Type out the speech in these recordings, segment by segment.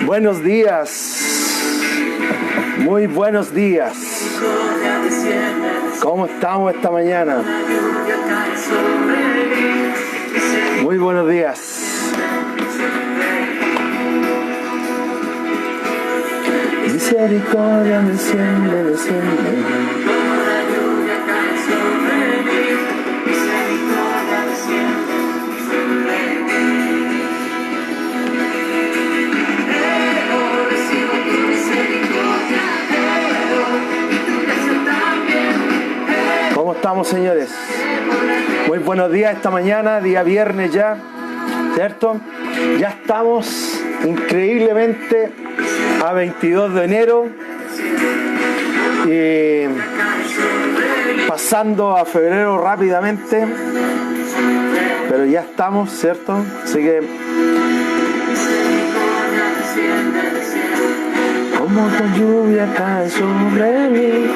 Buenos días, muy buenos días. ¿Cómo estamos esta mañana? Muy buenos días. Misericordia desciende, desciende. ¿Cómo estamos, señores? Muy buenos días esta mañana, día viernes ya, ¿cierto? Ya estamos increíblemente a 22 de enero y pasando a febrero rápidamente, pero ya estamos, ¿cierto? Así que como tu lluvia cae sobre mí.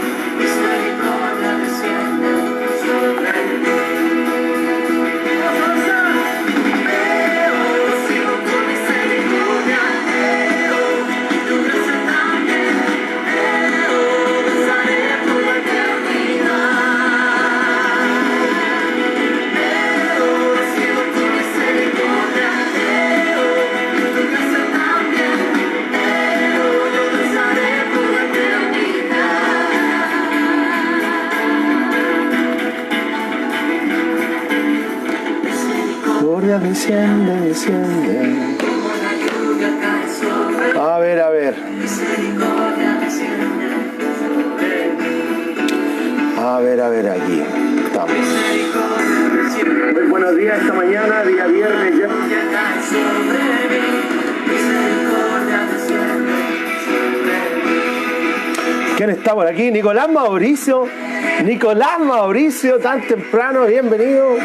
Desciende, desciende. A ver. A ver, aquí estamos. Muy buenos días esta mañana, día viernes ya. ¿Quién está por aquí? Nicolás Mauricio, tan temprano, bienvenido.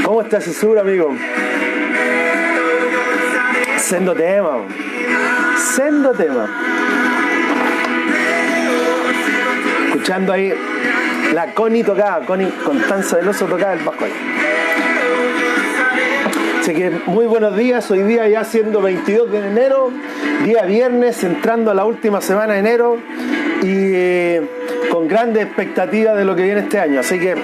¿Cómo estás, Jesús, amigo? Sendo tema. Escuchando ahí la Connie tocaba, Constanza Veloso tocaba el bajo ahí. Así que muy buenos días, hoy día ya siendo 22 de enero, día viernes, entrando a la última semana de enero y con grandes expectativas de lo que viene este año. Así que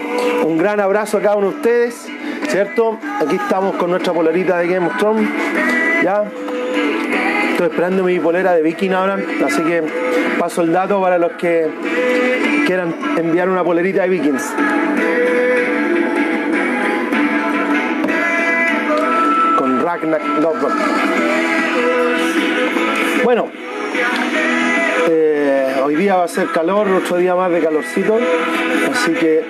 un gran abrazo a cada uno de ustedes, ¿cierto? Aquí estamos con nuestra polerita de Game of Thrones, ¿ya? Estoy esperando mi polera de Viking ahora, así que paso el dato para los que quieran enviar una polerita de Vikings. Con Ragnar Lothbrok. Bueno, hoy día va a ser calor, otro día más de calorcito, así que,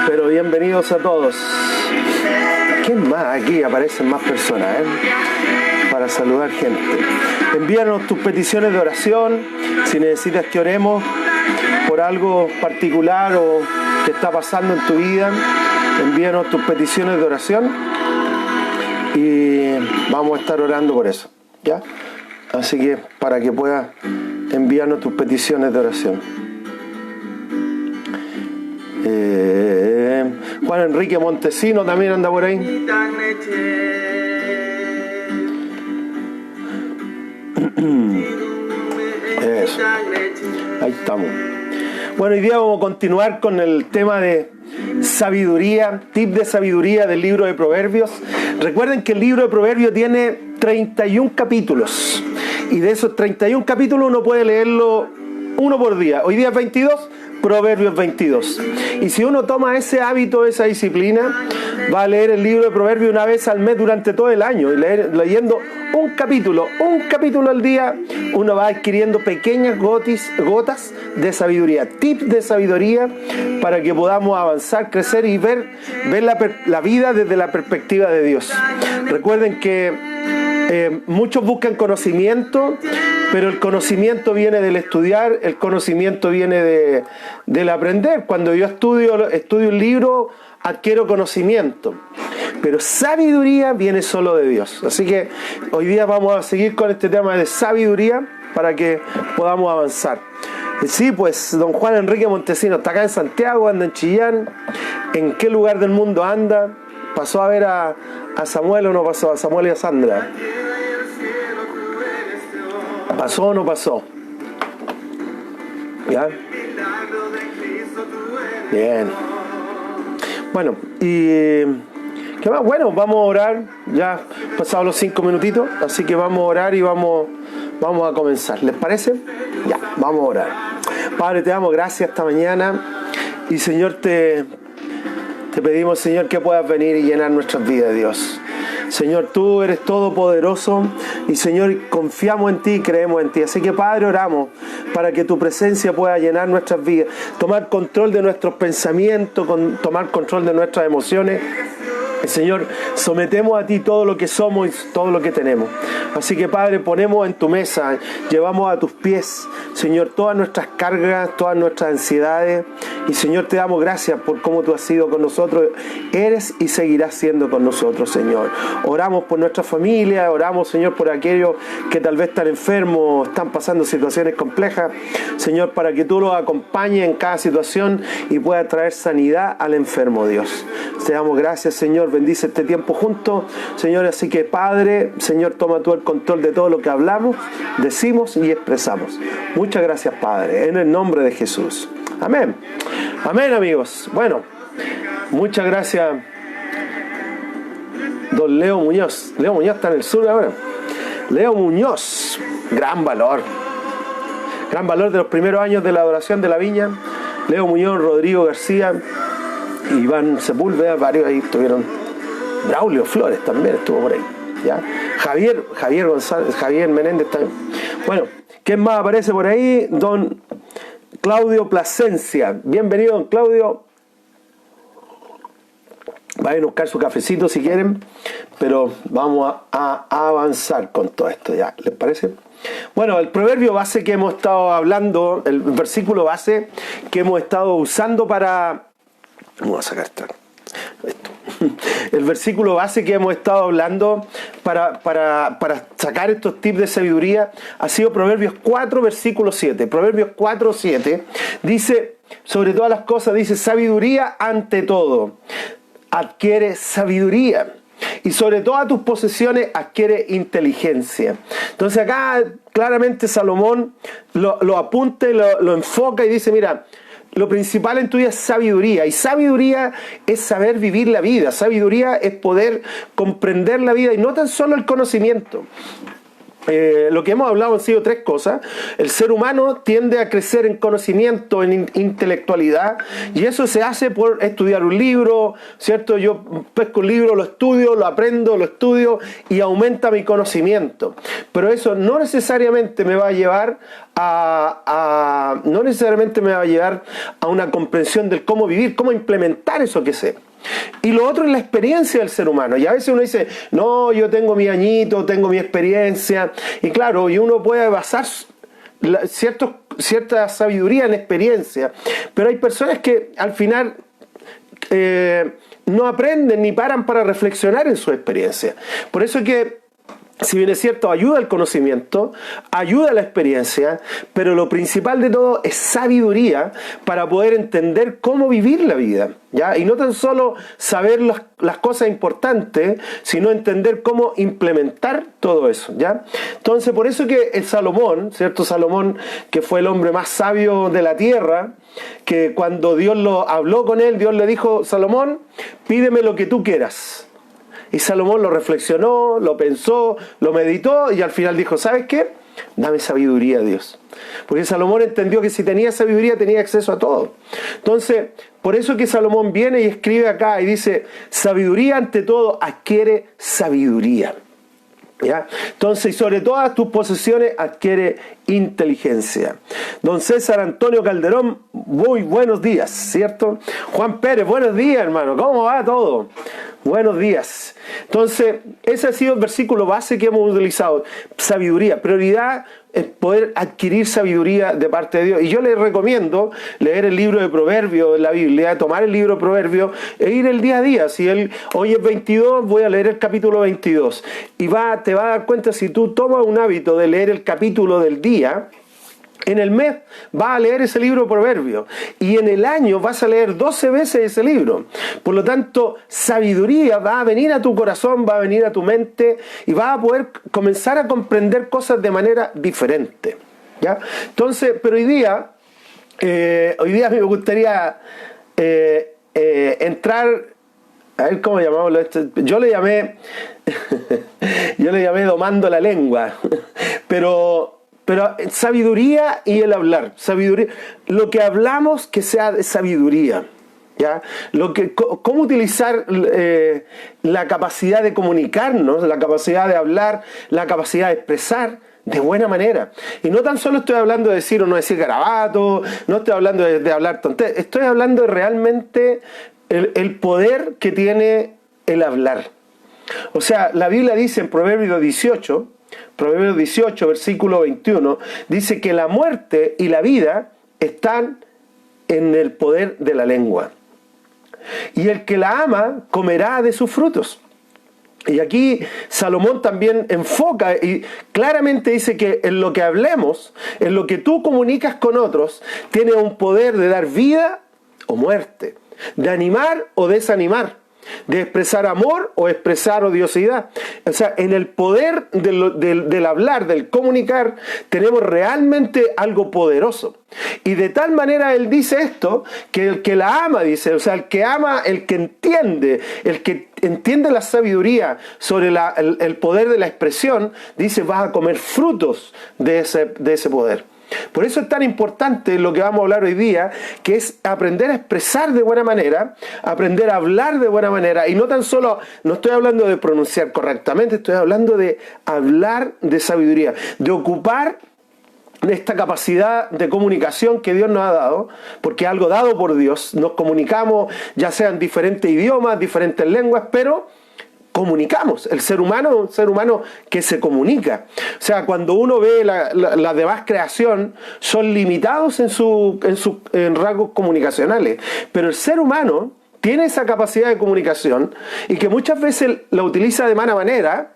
pero bienvenidos a todos. ¿Quién más? Aquí aparecen más personas, para saludar gente. Envíanos tus peticiones de oración, si necesitas que oremos por algo particular o que está pasando en tu vida, envíanos tus peticiones de oración y vamos a estar orando por eso, ¿ya? Así que para que puedas enviarnos tus peticiones de oración. Juan Enrique Montesino también anda por ahí. Eso. Ahí estamos. Bueno, hoy día vamos a continuar con el tema de sabiduría, tip de sabiduría del libro de Proverbios. Recuerden que el libro de Proverbios tiene 31 capítulos y de esos 31 capítulos uno puede leerlo uno por día. Hoy día es 22, Proverbios 22. Y si uno toma ese hábito, esa disciplina, va a leer el libro de Proverbios una vez al mes durante todo el año. Y leyendo un capítulo al día, uno va adquiriendo pequeñas gotas de sabiduría, tips de sabiduría para que podamos avanzar, crecer y ver la vida desde la perspectiva de Dios. Recuerden que muchos buscan conocimiento, pero el conocimiento viene del estudiar, el conocimiento viene del aprender. Cuando yo estudio un libro, adquiero conocimiento, pero sabiduría viene solo de Dios. Así que hoy día vamos a seguir con este tema de sabiduría para que podamos avanzar. Sí, pues don Juan Enrique Montesino está acá en Santiago, anda en Chillán. ¿En qué lugar del mundo anda? ¿Pasó a ver a Samuel o no pasó? A Samuel y a Sandra. ¿Pasó o no pasó? ¿Ya? Bien. Bueno, y ¿qué más? Bueno, vamos a orar. Ya pasados los 5 minutitos, así que vamos a orar y vamos a comenzar. ¿Les parece? Ya, vamos a orar. Padre, te damos gracias esta mañana y Señor, te pedimos, Señor, que puedas venir y llenar nuestras vidas, Dios. Señor, tú eres todopoderoso y Señor, confiamos en ti y creemos en ti. Así que Padre, oramos para que tu presencia pueda llenar nuestras vidas, tomar control de nuestros pensamientos, tomar control de nuestras emociones. Señor, sometemos a ti todo lo que somos y todo lo que tenemos. Así que Padre, ponemos en tu mesa, llevamos a tus pies, Señor, todas nuestras cargas, todas nuestras ansiedades. Y Señor, te damos gracias por cómo tú has sido con nosotros, eres y seguirás siendo con nosotros, Señor. Oramos por nuestra familia, oramos, Señor, por aquellos que tal vez están enfermos, están pasando situaciones complejas, Señor, para que tú los acompañes en cada situación y puedas traer sanidad al enfermo, Dios. Te damos gracias, Señor, bendice este tiempo juntos, Señor. Así que Padre, Señor, toma tú el control de todo lo que hablamos, decimos y expresamos. Muchas gracias, Padre, en el nombre de Jesús. Amén. Amén, amigos. Bueno, muchas gracias, don Leo Muñoz. Leo Muñoz está en el sur ahora. Leo Muñoz, gran valor de los primeros años de la adoración de la viña. Leo Muñoz, Rodrigo García, Iván Sepúlveda, varios ahí estuvieron. Braulio Flores también estuvo por ahí, ¿ya? Javier González, Javier Menéndez también. Bueno, ¿quién más aparece por ahí? Don Claudio Plasencia. Bienvenido, don Claudio. Vayan a buscar su cafecito si quieren, pero vamos a avanzar con todo esto, ¿ya? ¿Les parece? Bueno, el proverbio base que hemos estado hablando, el versículo base que hemos estado usando para... Vamos a sacar esto. El versículo base que hemos estado hablando para sacar estos tips de sabiduría ha sido Proverbios 4, versículo 7. Proverbios 4, 7 dice, sobre todas las cosas, dice, sabiduría ante todo. Adquiere sabiduría. Y sobre todas tus posesiones adquiere inteligencia. Entonces acá claramente Salomón lo apunta y lo enfoca y dice, mira, lo principal en tu vida es sabiduría, y sabiduría es saber vivir la vida, sabiduría es poder comprender la vida y no tan solo el conocimiento. Lo que hemos hablado han sido 3 cosas. El ser humano tiende a crecer en conocimiento, en intelectualidad, y eso se hace por estudiar un libro, ¿cierto? Yo pesco un libro, lo estudio, lo aprendo, lo estudio y aumenta mi conocimiento. Pero eso no necesariamente me va a llevar a una comprensión del cómo vivir, cómo implementar eso que sé. Y lo otro es la experiencia del ser humano. Y a veces uno dice, no, yo tengo mi añito, tengo mi experiencia. Y claro, y uno puede basar cierta sabiduría en experiencia. Pero hay personas que al final no aprenden ni paran para reflexionar en su experiencia. Por eso que, si bien es cierto, ayuda el conocimiento, ayuda la experiencia, pero lo principal de todo es sabiduría para poder entender cómo vivir la vida, ¿ya? Y no tan solo saber las cosas importantes, sino entender cómo implementar todo eso, ¿ya? Entonces, por eso que el Salomón, ¿cierto? Salomón, que fue el hombre más sabio de la tierra, que cuando Dios lo habló con él, Dios le dijo, Salomón, pídeme lo que tú quieras. Y Salomón lo reflexionó, lo pensó, lo meditó y al final dijo, ¿sabes qué? Dame sabiduría, Dios. Porque Salomón entendió que si tenía sabiduría tenía acceso a todo. Entonces, por eso que Salomón viene y escribe acá y dice, sabiduría ante todo, adquiere sabiduría. ¿Ya? Entonces, y sobre todas tus posesiones adquiere inteligencia. Don César Antonio Calderón, muy buenos días, ¿cierto? Juan Pérez, buenos días, hermano, ¿cómo va todo? Buenos días. Entonces, ese ha sido el versículo base que hemos utilizado. Sabiduría, prioridad es poder adquirir sabiduría de parte de Dios. Y yo les recomiendo leer el libro de Proverbios en la Biblia, tomar el libro de Proverbios e ir el día a día. Si hoy es 22, voy a leer el capítulo 22. Y te va a dar cuenta, si tú tomas un hábito de leer el capítulo del día, En el mes vas a leer ese libro de Proverbios y en el año vas a leer 12 veces ese libro. Por lo tanto, sabiduría va a venir a tu corazón, va a venir a tu mente y vas a poder comenzar a comprender cosas de manera diferente, ¿ya? Entonces, pero hoy día me gustaría entrar, a ver cómo llamamos esto. Yo le llamé domando la lengua, pero sabiduría y el hablar, sabiduría, lo que hablamos que sea de sabiduría, ¿ya? Cómo utilizar la capacidad de comunicarnos, la capacidad de hablar, la capacidad de expresar de buena manera. Y no tan solo estoy hablando de decir o no decir garabato, no estoy hablando de hablar tonterías, estoy hablando de realmente el poder que tiene el hablar. O sea, la Biblia dice en Proverbios 18, versículo 21, dice que la muerte y la vida están en el poder de la lengua. Y el que la ama comerá de sus frutos. Y aquí Salomón también enfoca y claramente dice que en lo que hablemos, en lo que tú comunicas con otros, tiene un poder de dar vida o muerte, de animar o desanimar, de expresar amor o expresar odiosidad. O sea, en el poder del hablar, del comunicar, tenemos realmente algo poderoso. Y de tal manera él dice esto, que el que la ama, dice, o sea, el que ama, el que entiende la sabiduría sobre el poder de la expresión, dice, vas a comer frutos de ese poder. Por eso es tan importante lo que vamos a hablar hoy día, que es aprender a expresar de buena manera, aprender a hablar de buena manera, y no tan solo, no estoy hablando de pronunciar correctamente, estoy hablando de hablar de sabiduría, de ocupar esta capacidad de comunicación que Dios nos ha dado, porque es algo dado por Dios. Nos comunicamos ya sea en diferentes idiomas, diferentes lenguas, pero comunicamos. El ser humano es un ser humano que se comunica. O sea, cuando uno ve la demás creación, son limitados en rasgos comunicacionales. Pero el ser humano tiene esa capacidad de comunicación y que muchas veces la utiliza de mala manera.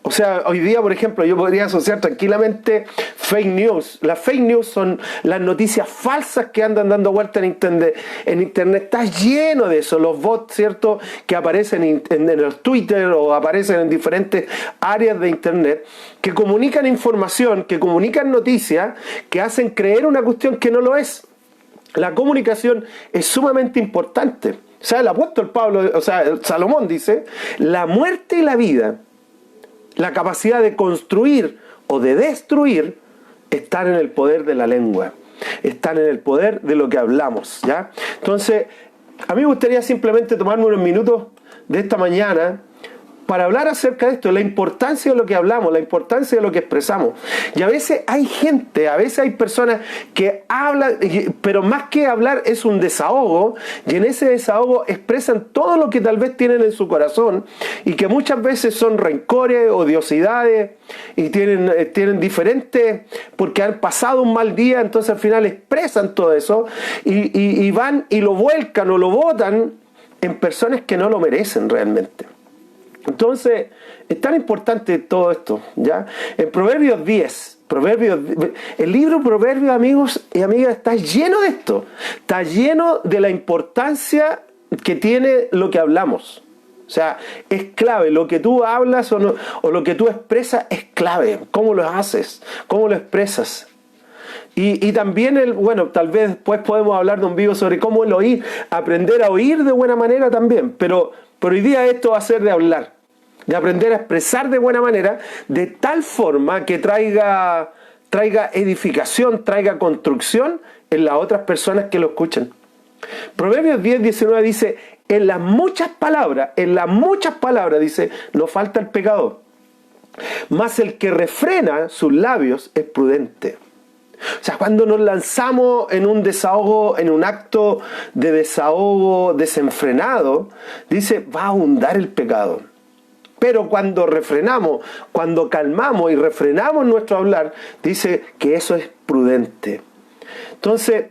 O sea, hoy día, por ejemplo, yo podría asociar tranquilamente fake news. Las fake news son las noticias falsas que andan dando vuelta en Internet. En Internet está lleno de eso. Los bots, ¿cierto?, que aparecen en el Twitter o aparecen en diferentes áreas de Internet, que comunican información, que comunican noticias, que hacen creer una cuestión que no lo es. La comunicación es sumamente importante. O sea, el apóstol Pablo, o sea, Salomón dice, la muerte y la vida, la capacidad de construir o de destruir, están en el poder de la lengua, están en el poder de lo que hablamos, ¿ya? Entonces, a mí me gustaría simplemente tomarme unos minutos de esta mañana para hablar acerca de esto, la importancia de lo que hablamos, la importancia de lo que expresamos. Y a veces hay gente, a veces hay personas que hablan, pero más que hablar es un desahogo, y en ese desahogo expresan todo lo que tal vez tienen en su corazón, y que muchas veces son rencores, odiosidades, y tienen diferentes, porque han pasado un mal día, entonces al final expresan todo eso, y van y lo vuelcan o lo botan en personas que no lo merecen realmente. Entonces, es tan importante todo esto, ¿ya? En Proverbios 10, el libro Proverbios, amigos y amigas, está lleno de esto. Está lleno de la importancia que tiene lo que hablamos. O sea, es clave. Lo que tú hablas o lo que tú expresas es clave. ¿Cómo lo haces? ¿Cómo lo expresas? Y también, tal vez después podemos hablar de un video sobre cómo el oír, aprender a oír de buena manera también. Pero hoy día esto va a ser de hablar, de aprender a expresar de buena manera, de tal forma que traiga edificación, traiga construcción en las otras personas que lo escuchan. Proverbios 10:19 dice, en las muchas palabras, dice, no falta el pecador, mas el que refrena sus labios es prudente. O sea, cuando nos lanzamos en un desahogo, en un acto de desahogo desenfrenado, dice, va a abundar el pecado. Pero cuando refrenamos, cuando calmamos y refrenamos nuestro hablar, dice que eso es prudente. Entonces,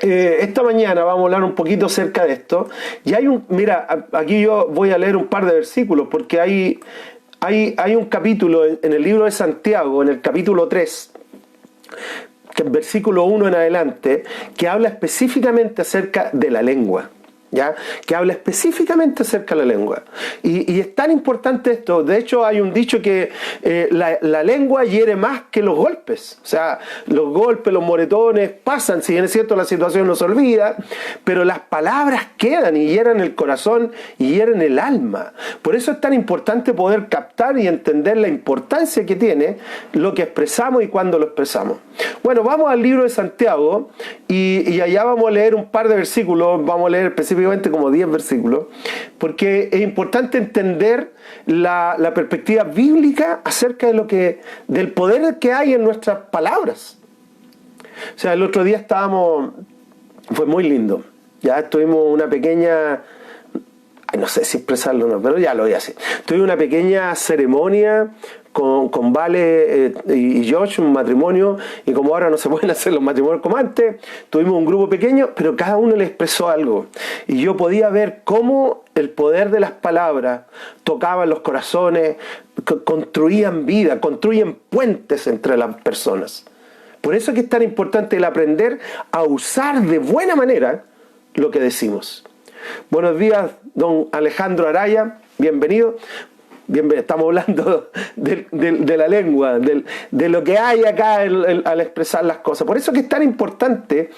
esta mañana vamos a hablar un poquito acerca de esto. Y mira, aquí yo voy a leer un par de versículos, porque hay un capítulo en el libro de Santiago, en el capítulo 3, que en versículo 1 en adelante, que habla específicamente acerca de la lengua. ¿Ya? Que habla específicamente acerca de la lengua. Y es tan importante esto. De hecho, hay un dicho que la lengua hiere más que los golpes. O sea, los golpes, los moretones pasan. Si bien es cierto, la situación no se olvida, pero las palabras quedan y hieren el corazón y hieren el alma. Por eso es tan importante poder captar y entender la importancia que tiene lo que expresamos y cuándo lo expresamos. Bueno, vamos al libro de Santiago y allá vamos a leer un par de versículos. Vamos a leer específicamente como 10 versículos, porque es importante entender la perspectiva bíblica acerca de del poder que hay en nuestras palabras. O sea, el otro día fue muy lindo, ya tuvimos una pequeña, no sé si expresarlo o no, pero ya lo voy a hacer. Tuvimos una pequeña ceremonia con Vale y Josh, un matrimonio, y como ahora no se pueden hacer los matrimonios como antes, tuvimos un grupo pequeño, pero cada uno le expresó algo. Y yo podía ver cómo el poder de las palabras tocaba los corazones, construían vida, construyen puentes entre las personas. Por eso es que es tan importante el aprender a usar de buena manera lo que decimos. Buenos días, don Alejandro Araya, bienvenido. Estamos hablando de la lengua, de lo que hay acá al expresar las cosas. Por eso es que es tan importante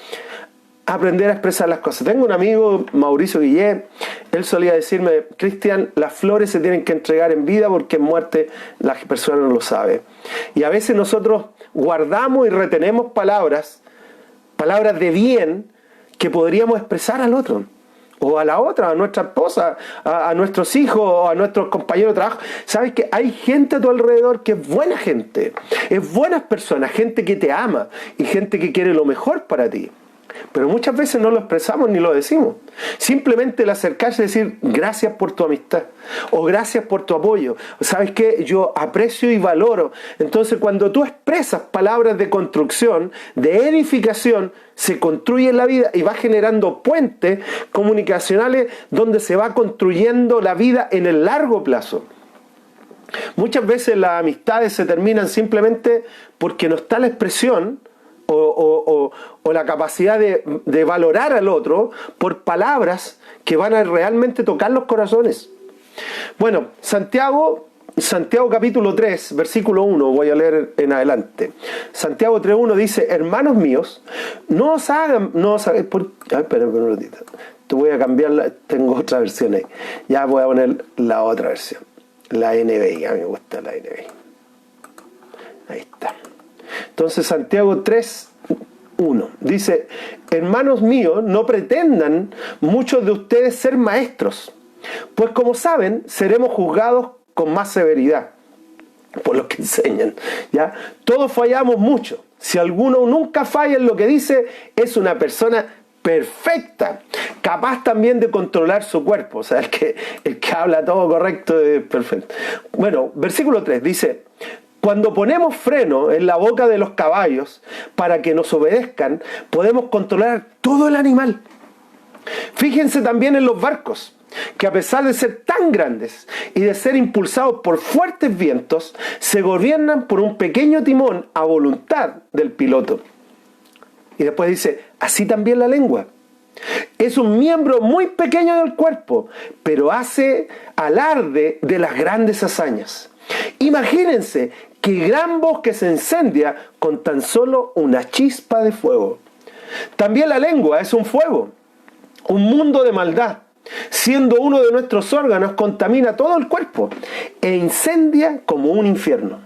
aprender a expresar las cosas. Tengo un amigo, Mauricio Guillé, él solía decirme: Cristian, las flores se tienen que entregar en vida porque en muerte la persona no lo sabe. Y a veces nosotros guardamos y retenemos palabras de bien que podríamos expresar al otro. O a la otra, a nuestra esposa, a nuestros hijos, o a nuestros compañeros de trabajo. Sabes que hay gente a tu alrededor que es buena gente, es buenas personas, gente que te ama y gente que quiere lo mejor para ti. Pero muchas veces no lo expresamos ni lo decimos. Simplemente el acercarse y decir: gracias por tu amistad, o gracias por tu apoyo. ¿Sabes qué? Yo aprecio y valoro. Entonces, cuando tú expresas palabras de construcción, de edificación, se construye en la vida y va generando puentes comunicacionales donde se va construyendo la vida en el largo plazo. Muchas veces las amistades se terminan simplemente porque no está la expresión o la capacidad de valorar al otro por palabras que van a realmente tocar los corazones. Bueno, Santiago capítulo 3, versículo 1, voy a leer en adelante. Santiago 3:1 dice: hermanos míos, no os hagan... espera un ratito. Te voy a cambiarla, tengo otra versión ahí. Ya voy a poner la otra versión. La NBI, a mí me gusta la NBI. Ahí está. Entonces Santiago 3:1 dice: hermanos míos, no pretendan muchos de ustedes ser maestros, pues como saben, seremos juzgados con más severidad por lo que enseñan. ¿Ya? Todos fallamos mucho. Si alguno nunca falla en lo que dice, es una persona perfecta, capaz también de controlar su cuerpo. O sea, el que habla todo correcto es perfecto. Bueno, versículo 3 dice: cuando ponemos freno en la boca de los caballos para que nos obedezcan, podemos controlar todo el animal. Fíjense también en los barcos, que a pesar de ser tan grandes y de ser impulsados por fuertes vientos, se gobiernan por un pequeño timón a voluntad del piloto. Y después dice: así también la lengua. Es un miembro muy pequeño del cuerpo, pero hace alarde de las grandes hazañas. Imagínense qué gran bosque se incendia con tan solo una chispa de fuego. También la lengua es un fuego, un mundo de maldad. Siendo uno de nuestros órganos, contamina todo el cuerpo e incendia como un infierno.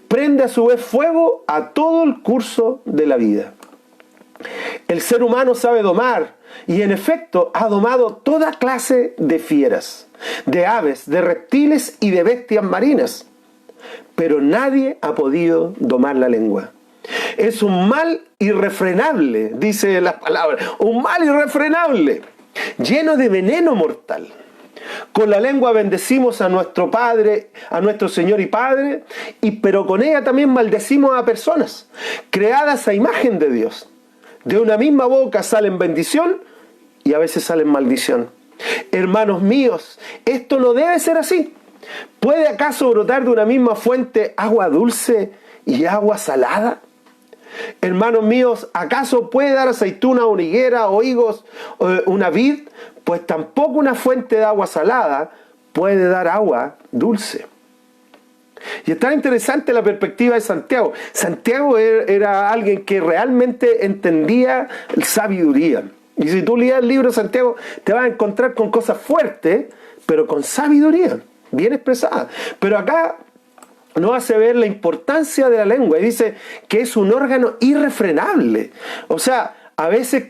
Prende a su vez fuego a todo el curso de la vida. El ser humano sabe domar y en efecto ha domado toda clase de fieras, de aves, de reptiles y de bestias marinas. Pero nadie ha podido domar la lengua. Es un mal irrefrenable, dice la palabra, un mal irrefrenable, lleno de veneno mortal. Con la lengua bendecimos a nuestro Padre, a nuestro Señor y Padre, pero con ella también maldecimos a personas creadas a imagen de Dios. De una misma boca salen bendición y a veces salen maldición. Hermanos míos, esto no debe ser así. ¿Puede acaso brotar de una misma fuente agua dulce y agua salada? Hermanos míos, ¿acaso puede dar aceituna o una higuera o higos o una vid? Pues tampoco una fuente de agua salada puede dar agua dulce. Y es tan interesante la perspectiva de Santiago. Santiago era alguien que realmente entendía sabiduría. Y si tú lees el libro de Santiago, te vas a encontrar con cosas fuertes, pero con sabiduría, bien expresada. Pero acá nos hace ver la importancia de la lengua y dice que es un órgano irrefrenable. O sea, a veces,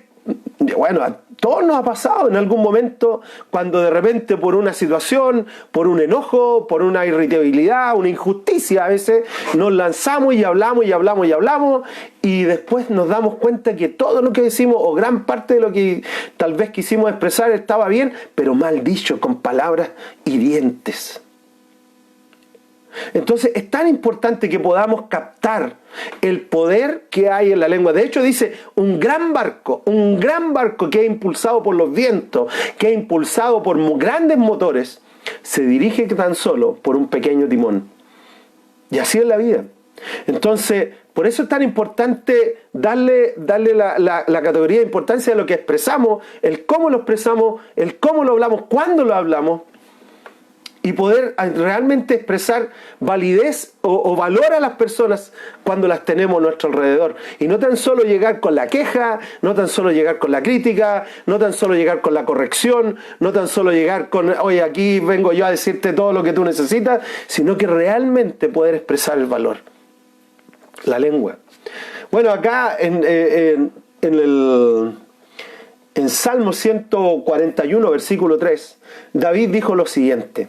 bueno, a todos nos ha pasado en algún momento cuando de repente por una situación, por un enojo, por una irritabilidad, una injusticia, a veces nos lanzamos y hablamos y hablamos y hablamos y después nos damos cuenta que todo lo que decimos o gran parte de lo que tal vez quisimos expresar estaba bien, pero mal dicho, con palabras hirientes. Entonces es tan importante que podamos captar el poder que hay en la lengua. De hecho dice, un gran barco que es impulsado por los vientos, que es impulsado por grandes motores, se dirige tan solo por un pequeño timón. Y así es la vida. Entonces, por eso es tan importante darle la categoría de importancia de lo que expresamos, el cómo lo expresamos, el cómo lo hablamos, cuándo lo hablamos, y poder realmente expresar validez o valor a las personas cuando las tenemos a nuestro alrededor. Y no tan solo llegar con la queja, no tan solo llegar con la crítica, no tan solo llegar con la corrección, no tan solo llegar con, oye, aquí vengo yo a decirte todo lo que tú necesitas, sino que realmente poder expresar el valor. La lengua. Bueno, acá en Salmo 141, versículo 3, David dijo lo siguiente.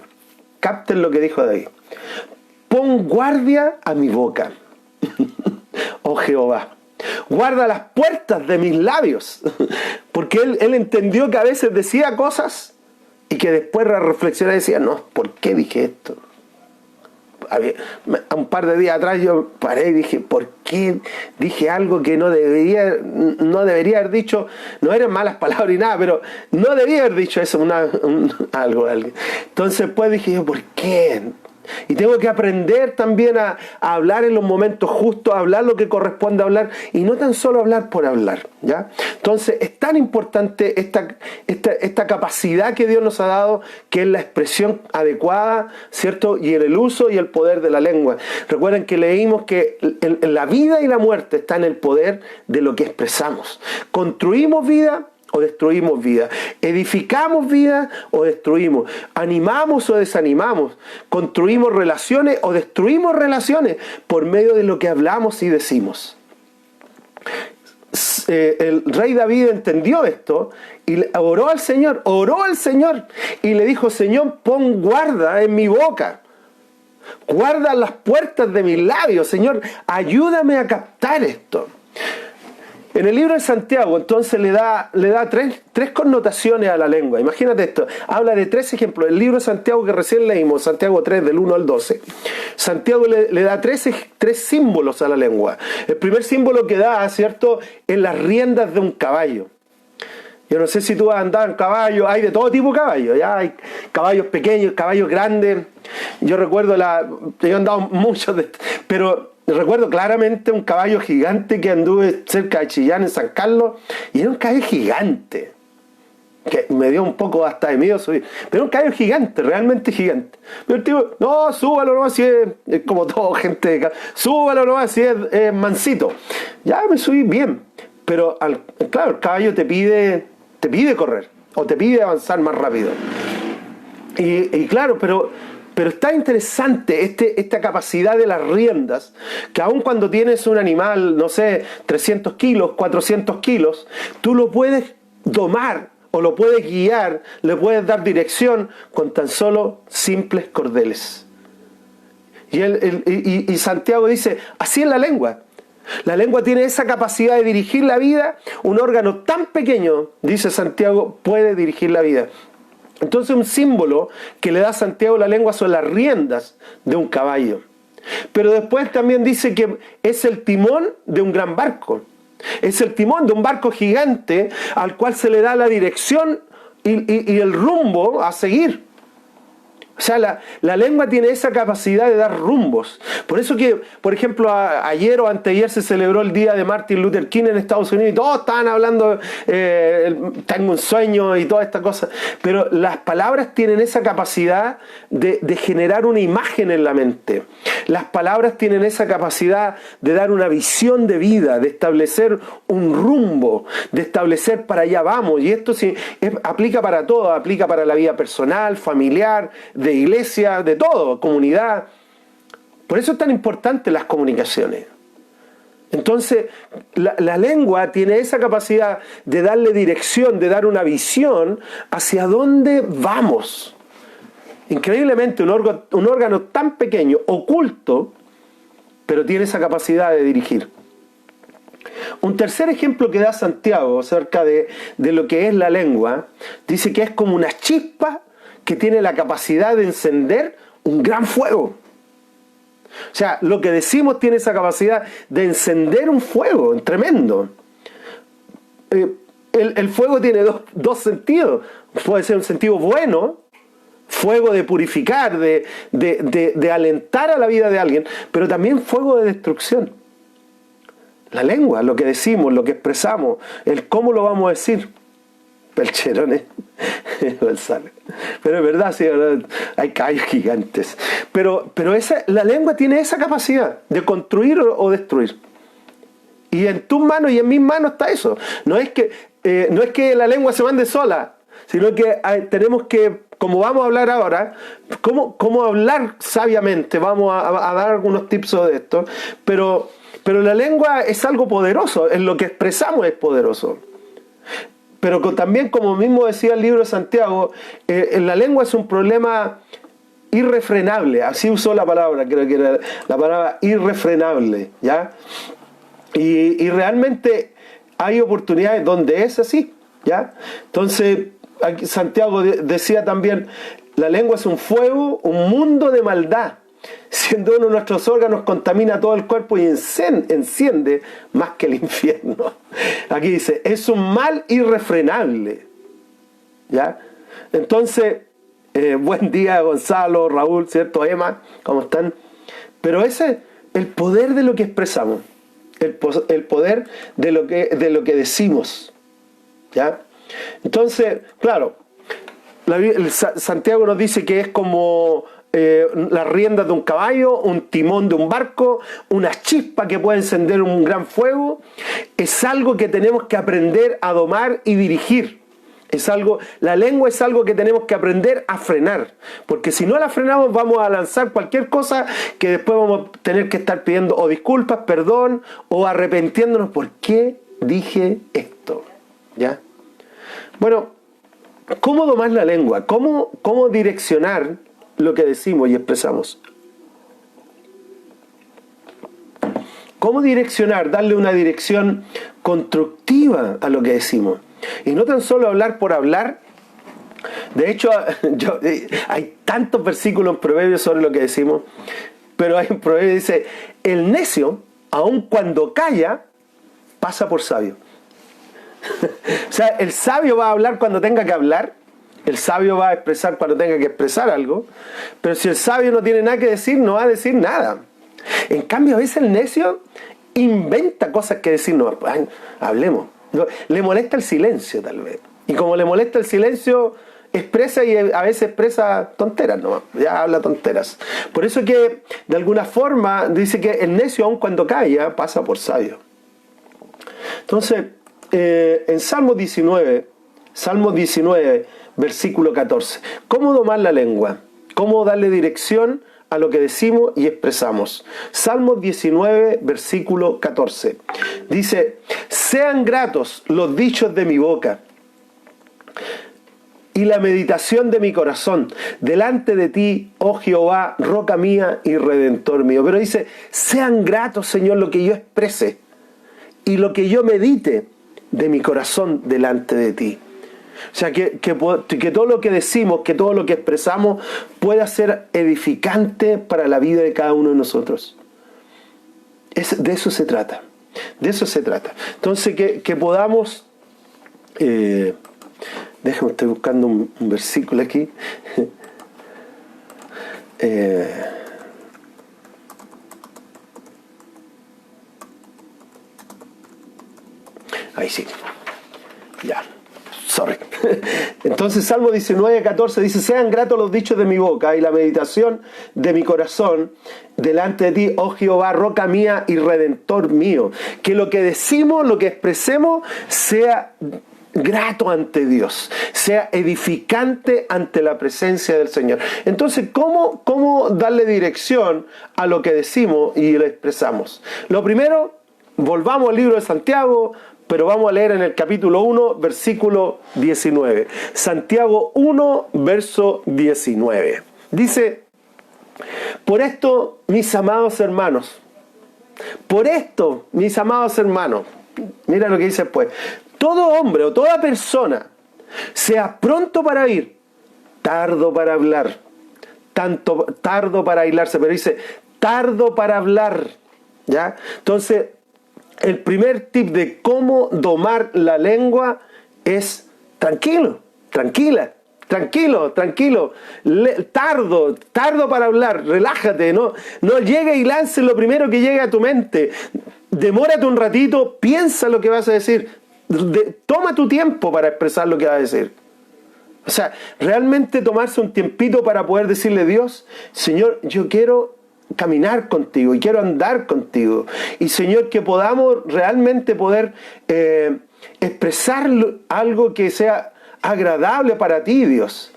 Capten lo que dijo David. Pon guardia a mi boca, oh Jehová. Guarda las puertas de mis labios. Porque él entendió que a veces decía cosas y que después reflexionaba y decía, no, ¿por qué dije esto? Un par de días atrás yo paré y dije, ¿por qué dije algo que no debería haber dicho? No eran malas palabras ni nada, pero no debía haber dicho eso algo. Entonces pues dije yo, ¿por qué? Y tengo que aprender también a hablar en los momentos justos, a hablar lo que corresponde hablar y no tan solo hablar por hablar, ¿ya? Entonces es tan importante esta capacidad que Dios nos ha dado, que es la expresión adecuada, ¿cierto? Y en el uso y el poder de la lengua. Recuerden que leímos que la vida y la muerte está en el poder de lo que expresamos. Construimos vida o destruimos vida, edificamos vida o destruimos, animamos o desanimamos, construimos relaciones o destruimos relaciones por medio de lo que hablamos y decimos. El rey David entendió esto y oró al Señor y le dijo, Señor, pon guarda en mi boca, guarda las puertas de mis labios, Señor, ayúdame a captar esto. En el libro de Santiago, entonces, le da tres connotaciones a la lengua. Imagínate esto. Habla de 3 ejemplos. El libro de Santiago que recién leímos, Santiago 3, del 1 al 12. Santiago le da tres símbolos a la lengua. El primer símbolo que da, ¿cierto?, en las riendas de un caballo. Yo no sé si tú has andado en caballo, hay de todo tipo de caballos, ¿ya? Hay caballos pequeños, caballos grandes. Yo recuerdo, yo he andado muchos pero recuerdo claramente un caballo gigante que anduve cerca de Chillán, en San Carlos, y era un caballo gigante, que me dio un poco hasta de miedo subir, pero un caballo gigante, realmente gigante. Pero el tipo, no, súbalo nomás, si es como todo gente, súbalo nomás, si es mansito. Ya me subí bien, pero claro, el caballo te pide correr, o te pide avanzar más rápido. Y claro, pero está interesante esta capacidad de las riendas, que aun cuando tienes un animal, no sé, 300 kilos, 400 kilos, tú lo puedes domar o lo puedes guiar, le puedes dar dirección con tan solo simples cordeles. Y Santiago dice, así es la lengua. La lengua tiene esa capacidad de dirigir la vida. Un órgano tan pequeño, dice Santiago, puede dirigir la vida. Entonces un símbolo que le da Santiago a la lengua son las riendas de un caballo. Pero después también dice que es el timón de un gran barco. Es el timón de un barco gigante al cual se le da la dirección y el rumbo a seguir. O sea, la lengua tiene esa capacidad de dar rumbos. Por eso que, por ejemplo, ayer o anteayer se celebró el día de Martin Luther King en Estados Unidos y todos estaban hablando, tengo un sueño y toda esta cosa. Pero las palabras tienen esa capacidad de generar una imagen en la mente. Las palabras tienen esa capacidad de dar una visión de vida, de establecer un rumbo, de establecer para allá vamos. Y esto sí aplica para todo, aplica para la vida personal, familiar, de iglesia, de todo, comunidad. Por eso es tan importante las comunicaciones. Entonces, la lengua tiene esa capacidad de darle dirección, de dar una visión hacia dónde vamos. Increíblemente, un órgano tan pequeño, oculto, pero tiene esa capacidad de dirigir. Un tercer ejemplo que da Santiago acerca de lo que es la lengua, dice que es como una chispa que tiene la capacidad de encender un gran fuego. O sea, lo que decimos tiene esa capacidad de encender un fuego tremendo. El fuego tiene dos sentidos. Puede ser un sentido bueno, fuego de purificar, de alentar a la vida de alguien, pero también fuego de destrucción. La lengua, lo que decimos, lo que expresamos, el cómo lo vamos a decir. Pelcherones, pero es verdad, sí, hay caballos gigantes. Pero la lengua tiene esa capacidad de construir o destruir. Y en tus manos y en mis manos está eso. No es que la lengua se mande sola, sino que tenemos que, como vamos a hablar ahora, cómo hablar sabiamente. Vamos a dar algunos tips de esto. Pero la lengua es algo poderoso, en lo que expresamos es poderoso. Pero también, como mismo decía el libro de Santiago, la lengua es un problema irrefrenable. Así usó la palabra, creo que era la palabra irrefrenable, ¿ya? Y realmente hay oportunidades donde es así, ¿ya? Entonces, aquí Santiago decía también, la lengua es un fuego, un mundo de maldad. Siendo uno de nuestros órganos, contamina todo el cuerpo y enciende más que el infierno. Aquí dice, es un mal irrefrenable. ¿Ya? Entonces, buen día Gonzalo, Raúl, ¿cierto? Emma, ¿cómo están? Pero ese es el poder de lo que expresamos. El poder de lo que decimos. ¿Ya? Entonces, claro, Santiago nos dice que es como las riendas de un caballo, un timón de un barco, una chispa que puede encender un gran fuego. Es algo que tenemos que aprender a domar y dirigir. La lengua es algo que tenemos que aprender a frenar, porque si no la frenamos vamos a lanzar cualquier cosa que después vamos a tener que estar pidiendo o disculpas, perdón, o arrepintiéndonos. ¿Por qué dije esto? ¿Ya? Bueno, ¿cómo domar la lengua? ¿Cómo direccionar lo que decimos y expresamos? ¿Cómo direccionar? Darle una dirección constructiva a lo que decimos. Y no tan solo hablar por hablar. De hecho, hay tantos versículos en Proverbios sobre lo que decimos, pero hay un proverbio que dice, el necio, aun cuando calla, pasa por sabio. O sea, el sabio va a hablar cuando tenga que hablar, el sabio va a expresar cuando tenga que expresar algo, pero si el sabio no tiene nada que decir, no va a decir nada. En cambio, a veces el necio inventa cosas que decir, no, hablemos. Le molesta el silencio, tal vez. Y como le molesta el silencio, expresa y a veces expresa tonteras, ¿no? Ya habla tonteras. Por eso que, de alguna forma, dice que el necio, aun cuando calla, pasa por sabio. Entonces, en Salmo 19, versículo 14. ¿Cómo domar la lengua? ¿Cómo darle dirección a lo que decimos y expresamos? Salmo 19, versículo 14. Dice, sean gratos los dichos de mi boca y la meditación de mi corazón delante de ti, oh Jehová, roca mía y redentor mío. Pero dice, sean gratos, Señor, lo que yo exprese y lo que yo medite de mi corazón delante de ti. O sea, que todo lo que decimos, que todo lo que expresamos pueda ser edificante para la vida de cada uno de nosotros. De eso se trata. De eso se trata. Entonces, que podamos... déjame, estoy buscando un versículo aquí. Ahí sí. Ya. Sorry. Entonces Salmo 19:14 dice: sean gratos los dichos de mi boca y la meditación de mi corazón delante de ti, oh Jehová, roca mía y redentor mío. Que lo que decimos, lo que expresemos, sea grato ante Dios, sea edificante ante la presencia del Señor. Entonces, ¿cómo darle dirección a lo que decimos y lo expresamos? Lo primero, volvamos al libro de Santiago, pero vamos a leer en el capítulo 1, versículo 19. Santiago 1, verso 19. Dice: por esto, mis amados hermanos, mira lo que dice después: todo hombre o toda persona sea pronto para oír, tardo para hablar, tardo para aislarse, pero dice tardo para hablar, ¿ya? Entonces, el primer tip de cómo domar la lengua es tranquilo, tranquila, tranquilo, tardo para hablar, relájate, no llegue y lance lo primero que llegue a tu mente. Demórate un ratito, piensa lo que vas a decir, toma tu tiempo para expresar lo que vas a decir. O sea, realmente tomarse un tiempito para poder decirle a Dios: Señor, yo quiero caminar contigo y quiero andar contigo, y Señor, que podamos realmente poder expresar algo que sea agradable para ti, Dios.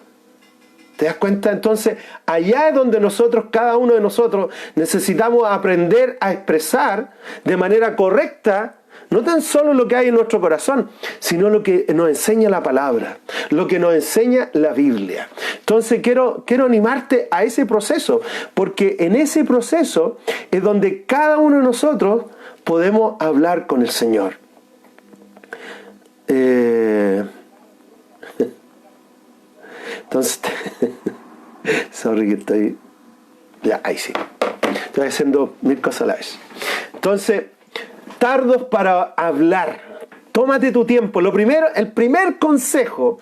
¿Te das cuenta? Entonces, allá es donde nosotros, cada uno de nosotros, necesitamos aprender a expresar de manera correcta no tan solo lo que hay en nuestro corazón, sino lo que nos enseña la palabra, lo que nos enseña la Biblia. Entonces quiero animarte a ese proceso, porque en ese proceso es donde cada uno de nosotros podemos hablar con el Señor. Entonces, sorry que estoy... Ya, ahí sí. Estoy haciendo 1000 cosas a la vez. Entonces, tardos para hablar. Tómate tu tiempo. Lo primero, el primer consejo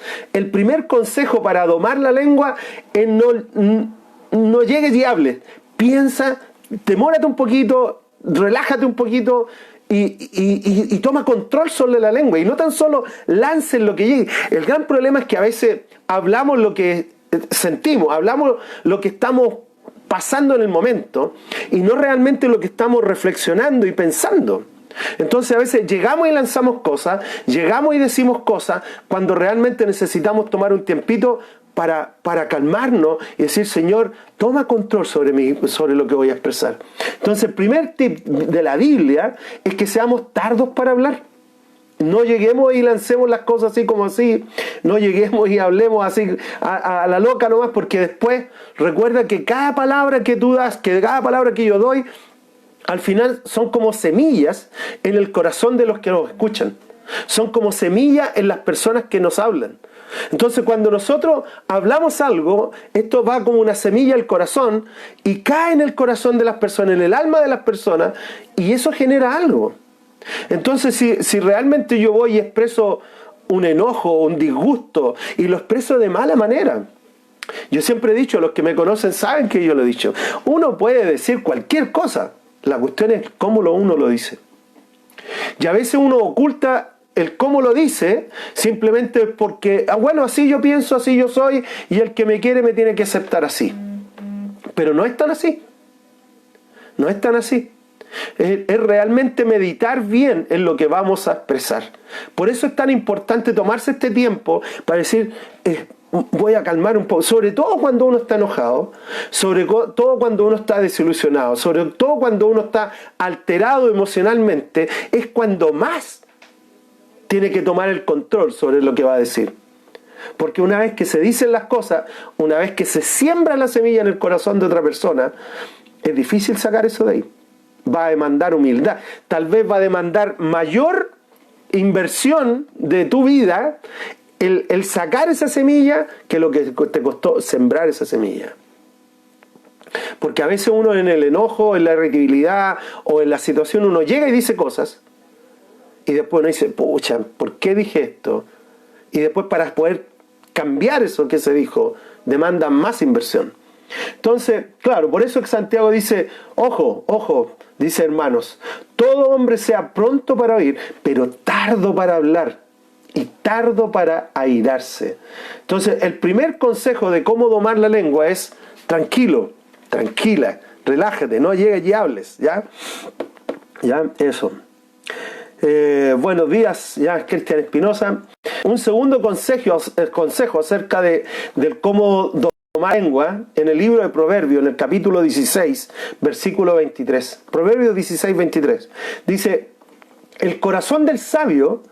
para domar la lengua es no llegues y hables. Piensa, demórate un poquito, relájate un poquito y toma control sobre la lengua. Y no tan solo lances lo que llegue. El gran problema es que a veces hablamos lo que sentimos, hablamos lo que estamos pasando en el momento y no realmente lo que estamos reflexionando y pensando. Entonces a veces llegamos y lanzamos cosas, llegamos y decimos cosas, cuando realmente necesitamos tomar un tiempito para calmarnos y decir: Señor, toma control sobre lo que voy a expresar. Entonces el primer tip de la Biblia es que seamos tardos para hablar. No lleguemos y lancemos las cosas así como así, no lleguemos y hablemos así a la loca nomás, porque después recuerda que cada palabra que tú das, que cada palabra que yo doy, al final son como semillas en el corazón de los que nos escuchan. Son como semillas en las personas que nos hablan. Entonces, cuando nosotros hablamos algo, esto va como una semilla al corazón y cae en el corazón de las personas, en el alma de las personas, y eso genera algo. Entonces, si realmente yo voy y expreso un enojo, un disgusto, y lo expreso de mala manera, yo siempre he dicho, los que me conocen saben que yo lo he dicho, uno puede decir cualquier cosa, la cuestión es cómo uno lo dice. Y a veces uno oculta el cómo lo dice simplemente porque, bueno, así yo pienso, así yo soy, y el que me quiere me tiene que aceptar así. Pero no es tan así. No es tan así. Es realmente meditar bien en lo que vamos a expresar. Por eso es tan importante tomarse este tiempo para decir: voy a calmar un poco, sobre todo cuando uno está enojado, sobre todo cuando uno está desilusionado, sobre todo cuando uno está alterado emocionalmente, es cuando más tiene que tomar el control sobre lo que va a decir. Porque una vez que se dicen las cosas, una vez que se siembra la semilla en el corazón de otra persona, es difícil sacar eso de ahí. Va a demandar humildad, tal vez va a demandar mayor inversión de tu vida el sacar esa semilla que lo que te costó sembrar esa semilla. Porque a veces uno en el enojo, en la irritabilidad o en la situación, uno llega y dice cosas y después uno dice: pucha, ¿por qué dije esto? Y después, para poder cambiar eso que se dijo, demanda más inversión. Entonces, claro, por eso que Santiago dice, ojo, ojo, dice hermanos, todo hombre sea pronto para oír, pero tardo para hablar y tardo para airarse. Entonces, el primer consejo de cómo domar la lengua es tranquilo, tranquila, relájate, no llegues y hables, ¿ya? ¿Ya? Eso. Buenos días, ya Cristian Espinosa. Un segundo consejo acerca del cómo domar la lengua en el libro de Proverbios, en el capítulo 16, versículo 23. Proverbios 16, 23. Dice, el corazón del sabio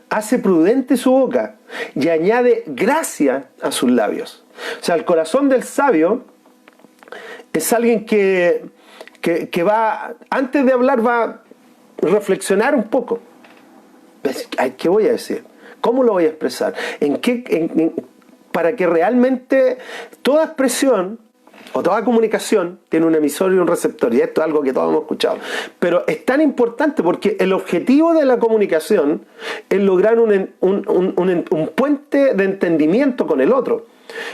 hace prudente su boca y añade gracia a sus labios. O sea, el corazón del sabio es alguien que va, antes de hablar, va a reflexionar un poco. ¿Qué voy a decir? ¿Cómo lo voy a expresar? Para que realmente toda expresión o toda comunicación tiene un emisor y un receptor, y esto es algo que todos hemos escuchado. Pero es tan importante porque el objetivo de la comunicación es lograr un puente de entendimiento con el otro.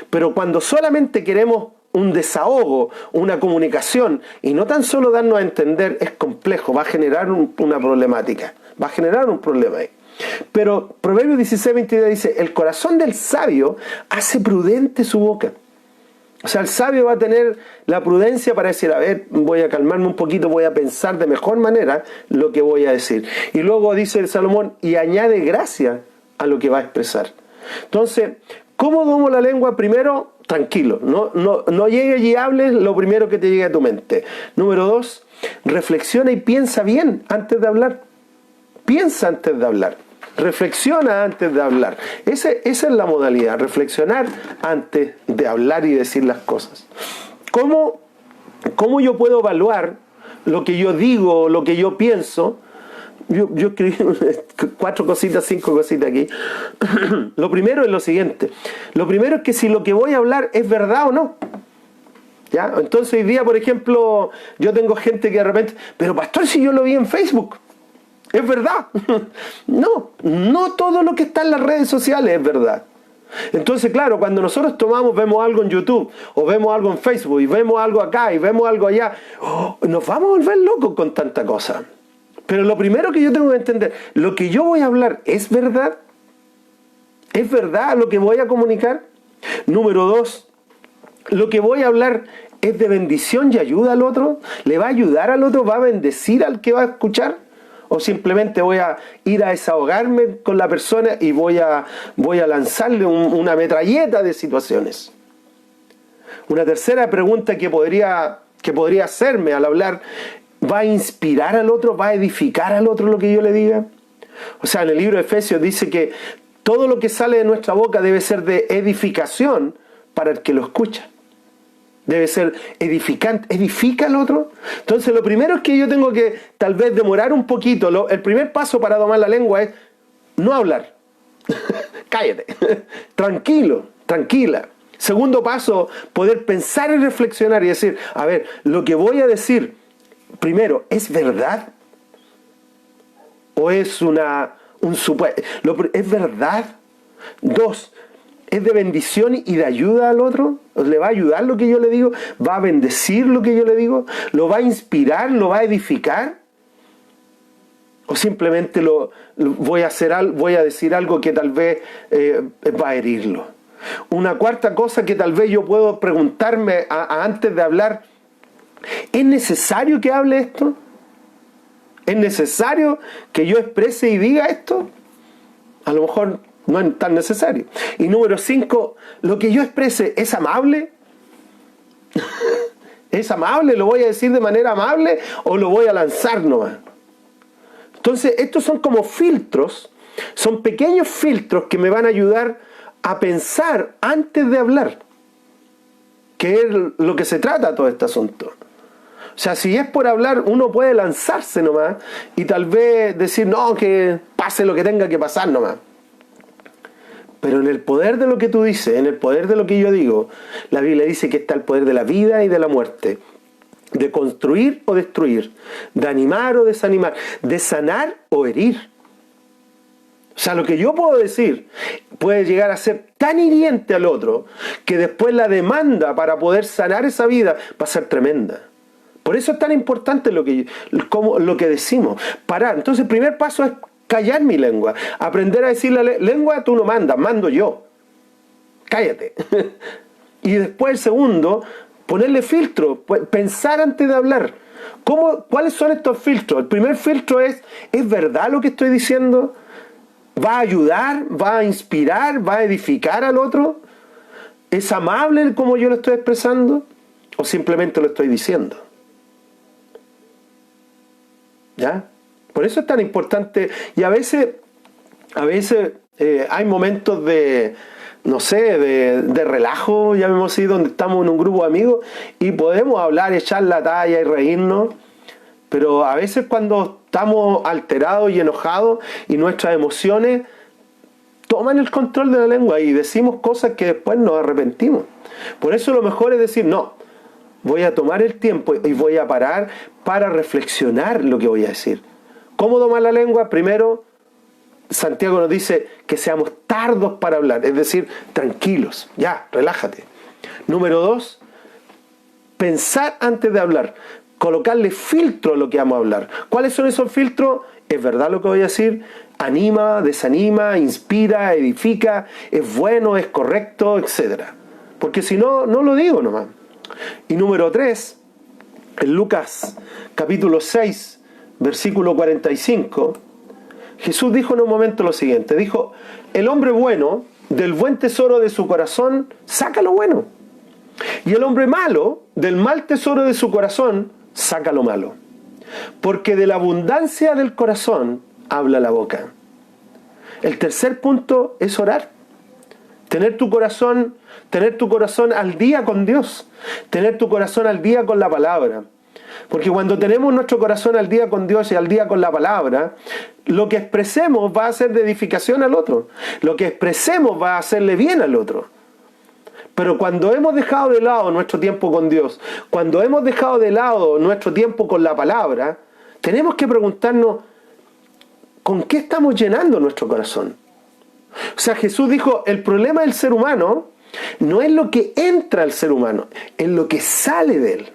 Pero cuando solamente queremos un desahogo, una comunicación, y no tan solo darnos a entender, es complejo, va a generar una problemática, va a generar un problema ahí. Pero Proverbios 16, 22 dice, el corazón del sabio hace prudente su boca. O sea, el sabio va a tener la prudencia para decir, a ver, voy a calmarme un poquito, voy a pensar de mejor manera lo que voy a decir. Y luego dice el Salomón, y añade gracia a lo que va a expresar. Entonces, ¿cómo domo la lengua? Primero, tranquilo, no llegues y hables lo primero que te llegue a tu mente. Número 2, reflexiona y piensa bien antes de hablar. Piensa antes de hablar. Reflexiona antes de hablar. Esa es la modalidad, reflexionar antes de hablar y decir las cosas. ¿Cómo yo puedo evaluar lo que yo digo, lo que yo pienso? Yo escribí 4 cositas, 5 cositas aquí. Lo primero es lo siguiente. Lo primero es que si lo que voy a hablar es verdad o no. ¿Ya? Entonces hoy día, por ejemplo, yo tengo gente que de repente, pero pastor, si yo lo vi en Facebook. ¿Es verdad? No todo lo que está en las redes sociales es verdad. Entonces, claro, cuando nosotros vemos algo en YouTube, o vemos algo en Facebook, y vemos algo acá, y vemos algo allá, nos vamos a volver locos con tanta cosa. Pero lo primero que yo tengo que entender, lo que yo voy a hablar, ¿es verdad? ¿Es verdad lo que voy a comunicar? Número 2, lo que voy a hablar es de bendición y ayuda al otro. ¿Le va a ayudar al otro? ¿Va a bendecir al que va a escuchar? ¿O simplemente voy a ir a desahogarme con la persona y voy a lanzarle una metralleta de situaciones? Una tercera pregunta que podría hacerme al hablar, ¿va a inspirar al otro? ¿Va a edificar al otro lo que yo le diga? O sea, en el libro de Efesios dice que todo lo que sale de nuestra boca debe ser de edificación para el que lo escucha. Debe ser edificante. ¿Edifica al otro? Entonces lo primero es que yo tengo que tal vez demorar un poquito. El primer paso para domar la lengua es no hablar. Cállate. Tranquilo, tranquila. Segundo paso, poder pensar y reflexionar y decir, a ver, lo que voy a decir, primero, ¿es verdad? ¿O es un supuesto? ¿Es verdad? 2, ¿es de bendición y de ayuda al otro? ¿Le va a ayudar lo que yo le digo? ¿Va a bendecir lo que yo le digo? ¿Lo va a inspirar? ¿Lo va a edificar? ¿O simplemente voy a decir algo que tal vez va a herirlo? Una cuarta cosa que tal vez yo puedo preguntarme antes de hablar, ¿es necesario que hable esto? ¿Es necesario que yo exprese y diga esto? A lo mejor no es tan necesario. Y número 5, ¿lo que yo exprese es amable? ¿Es amable? ¿Lo voy a decir de manera amable o lo voy a lanzar nomás? Entonces, estos son como filtros, son pequeños filtros que me van a ayudar a pensar antes de hablar, que es lo que se trata todo este asunto. O sea, si es por hablar, uno puede lanzarse nomás y tal vez decir, no, que pase lo que tenga que pasar nomás. Pero en el poder de lo que tú dices, en el poder de lo que yo digo, la Biblia dice que está el poder de la vida y de la muerte, de construir o destruir, de animar o desanimar, de sanar o herir. O O sea, lo que yo puedo decir puede llegar a ser tan hiriente al otro que después la demanda para poder sanar esa vida va a ser tremenda. Por eso es tan importante lo que decimos. Parar. Entonces el primer paso es callar mi lengua. Aprender a decir la lengua, tú no mandas, mando yo. Cállate. Y después el segundo, ponerle filtro, pensar antes de hablar. ¿Cuáles son estos filtros? El primer filtro ¿es verdad lo que estoy diciendo? ¿Va a ayudar? ¿Va a inspirar? ¿Va a edificar al otro? ¿Es amable como yo lo estoy expresando? ¿O simplemente lo estoy diciendo? ¿Ya? Por eso es tan importante. Y a veces hay momentos de, no sé, de relajo, ya hemos ido, donde estamos en un grupo de amigos y podemos hablar, echar la talla y reírnos. Pero a veces cuando estamos alterados y enojados y nuestras emociones toman el control de la lengua y decimos cosas que después nos arrepentimos. Por eso lo mejor es decir, no, voy a tomar el tiempo y voy a parar para reflexionar lo que voy a decir. ¿Cómo domar la lengua? Primero, Santiago nos dice que seamos tardos para hablar, es decir, tranquilos, ya, relájate. Número 2, pensar antes de hablar. Colocarle filtro a lo que vamos a hablar. ¿Cuáles son esos filtros? ¿Es verdad lo que voy a decir? ¿Anima, desanima, inspira, edifica? ¿Es bueno, es correcto, etcétera? Porque si no, no lo digo nomás. Y número 3, en Lucas capítulo 6, versículo 45, Jesús dijo en un momento lo siguiente. Dijo, el hombre bueno, del buen tesoro de su corazón, saca lo bueno. Y el hombre malo, del mal tesoro de su corazón, saca lo malo. Porque de la abundancia del corazón habla la boca. El tercer punto es orar. Tener tu corazón al día con Dios. Tener tu corazón al día con la palabra. Porque cuando tenemos nuestro corazón al día con Dios y al día con la palabra, lo que expresemos va a ser de edificación al otro. Lo que expresemos va a hacerle bien al otro. Pero cuando hemos dejado de lado nuestro tiempo con Dios, cuando hemos dejado de lado nuestro tiempo con la palabra, tenemos que preguntarnos, ¿con qué estamos llenando nuestro corazón? O sea, Jesús dijo, el problema del ser humano no es lo que entra al ser humano, es lo que sale de él.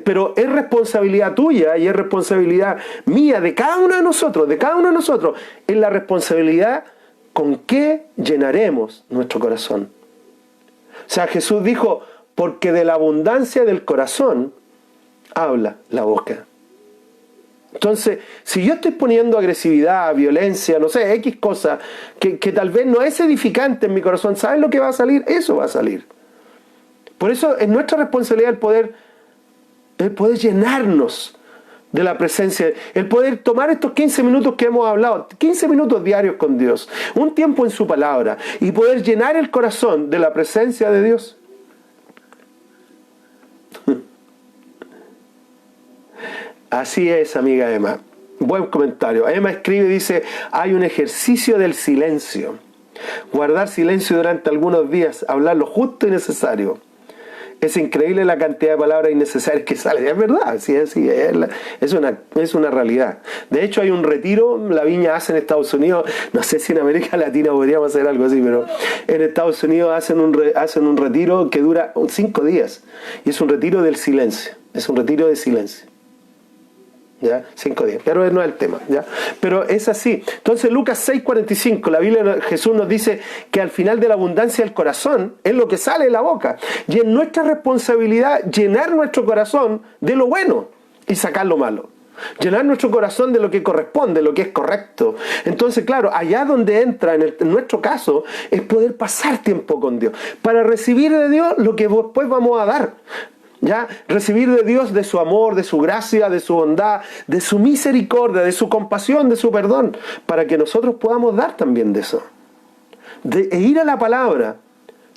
Pero es responsabilidad tuya y es responsabilidad mía, de cada uno de nosotros, es la responsabilidad con qué llenaremos nuestro corazón. O sea, Jesús dijo, porque de la abundancia del corazón habla la boca. Entonces, si yo estoy poniendo agresividad, violencia, no sé, X cosa, que tal vez no es edificante en mi corazón, ¿sabes lo que va a salir? Eso va a salir. Por eso es nuestra responsabilidad el poder llenarnos de la presencia, el poder tomar estos 15 minutos que hemos hablado, 15 minutos diarios con Dios, un tiempo en su palabra, y poder llenar el corazón de la presencia de Dios. Así es, amiga Emma. Buen comentario. Emma escribe y dice, hay un ejercicio del silencio. Guardar silencio durante algunos días, hablar lo justo y necesario. Es increíble la cantidad de palabras innecesarias que salen. Es verdad, sí, es una realidad. De hecho, hay un retiro, la Viña hace en Estados Unidos, no sé si en América Latina podríamos hacer algo así, pero en Estados Unidos hacen un retiro que dura 5 días. Y es un retiro del silencio. Es un retiro de silencio. ¿Ya? 5 días, pero no es el tema, ¿ya? Pero es así. Entonces Lucas 6:45, la Biblia, Jesús nos dice que al final de la abundancia del corazón es lo que sale de la boca, y es nuestra responsabilidad llenar nuestro corazón de lo bueno y sacar lo malo, llenar nuestro corazón de lo que corresponde, lo que es correcto. Entonces, claro, allá donde entra en nuestro caso es poder pasar tiempo con Dios para recibir de Dios lo que después vamos a dar. ¿Ya? Recibir de Dios, de su amor, de su gracia, de su bondad, de su misericordia, de su compasión, de su perdón, para que nosotros podamos dar también de eso. E ir a la palabra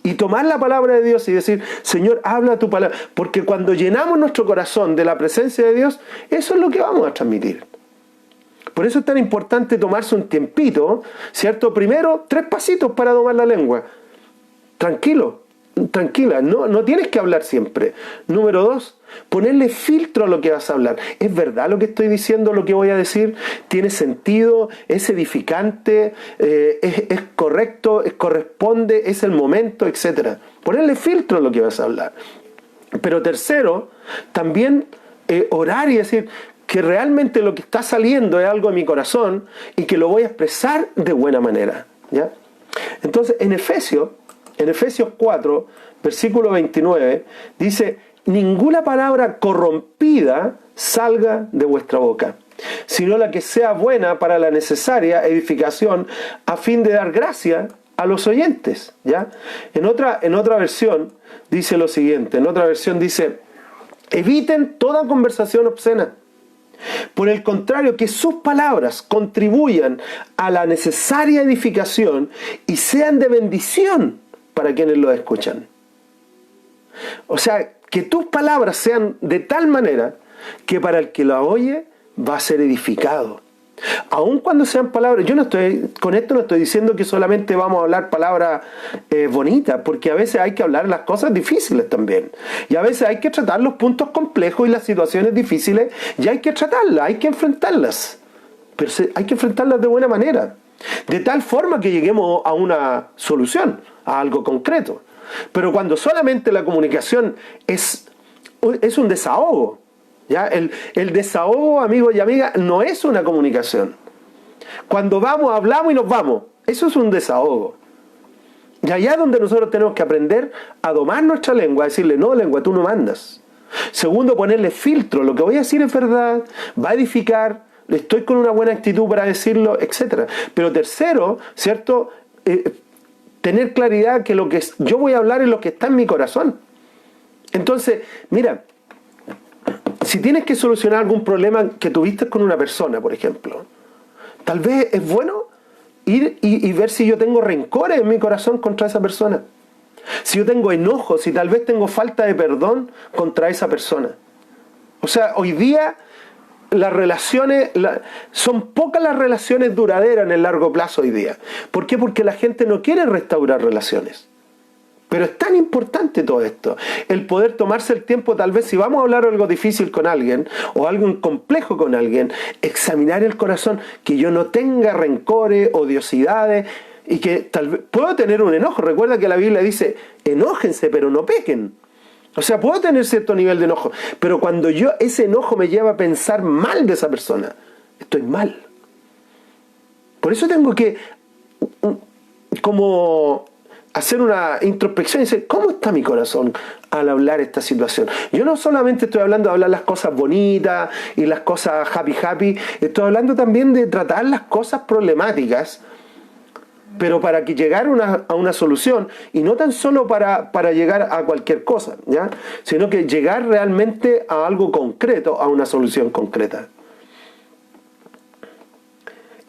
y tomar la palabra de Dios y decir, Señor, habla tu palabra. Porque cuando llenamos nuestro corazón de la presencia de Dios, eso es lo que vamos a transmitir. Por eso es tan importante tomarse un tiempito, ¿cierto? Primero, 3 pasitos para domar la lengua. Tranquilo. tranquila, no tienes que hablar siempre. Número 2, ponerle filtro a lo que vas a hablar. ¿Es verdad lo que estoy diciendo, lo que voy a decir? ¿Tiene sentido? ¿Es edificante? ¿Es correcto? ¿Corresponde? ¿Es el momento? Etcétera. Ponerle filtro a lo que vas a hablar. Pero tercero, también orar y decir que realmente lo que está saliendo es algo de mi corazón y que lo voy a expresar de buena manera, ¿ya? Entonces, en Efesios 4, versículo 29, dice: ninguna palabra corrompida salga de vuestra boca, sino la que sea buena para la necesaria edificación, a fin de dar gracia a los oyentes, ¿ya? En otra versión dice lo siguiente, eviten toda conversación obscena. Por el contrario, que sus palabras contribuyan a la necesaria edificación y sean de bendición para quienes lo escuchan. O sea, que tus palabras sean de tal manera que para el que la oye va a ser edificado. Aun cuando sean palabras, con esto no estoy diciendo que solamente vamos a hablar palabras bonitas, porque a veces hay que hablar las cosas difíciles también. Y a veces hay que tratar los puntos complejos y las situaciones difíciles, y hay que tratarlas, hay que enfrentarlas. Pero hay que enfrentarlas de buena manera, de tal forma que lleguemos a una solución, a algo concreto. Pero cuando solamente la comunicación es un desahogo, ¿ya? El desahogo, amigos y amigas, no es una comunicación. Cuando hablamos y nos vamos, eso es un desahogo. Y allá es donde nosotros tenemos que aprender a domar nuestra lengua, a decirle: no, lengua, tú no mandas. Segundo, ponerle filtro. Lo que voy a decir es verdad, va a edificar, estoy con una buena actitud para decirlo, etc. Pero tercero, ¿cierto? Tener claridad que lo que yo voy a hablar es lo que está en mi corazón. Entonces, mira, si tienes que solucionar algún problema que tuviste con una persona, por ejemplo, tal vez es bueno ir y ver si yo tengo rencores en mi corazón contra esa persona. Si yo tengo enojo, si tal vez tengo falta de perdón contra esa persona. O sea, hoy día las relaciones, son pocas las relaciones duraderas en el largo plazo hoy día. ¿Por qué? Porque la gente no quiere restaurar relaciones. Pero es tan importante todo esto, el poder tomarse el tiempo, tal vez si vamos a hablar algo difícil con alguien o algo complejo con alguien, examinar el corazón, que yo no tenga rencores, odiosidades, y que tal vez puedo tener un enojo. Recuerda que la Biblia dice: enójense pero no pequen. O sea, puedo tener cierto nivel de enojo, pero cuando ese enojo me lleva a pensar mal de esa persona, estoy mal. Por eso tengo que como hacer una introspección y decir: ¿cómo está mi corazón al hablar esta situación? Yo no solamente estoy hablando de hablar las cosas bonitas y las cosas happy, estoy hablando también de tratar las cosas problemáticas, pero para que llegar a una solución, y no tan solo para llegar a cualquier cosa, ¿ya? Sino que llegar realmente a algo concreto, a una solución concreta.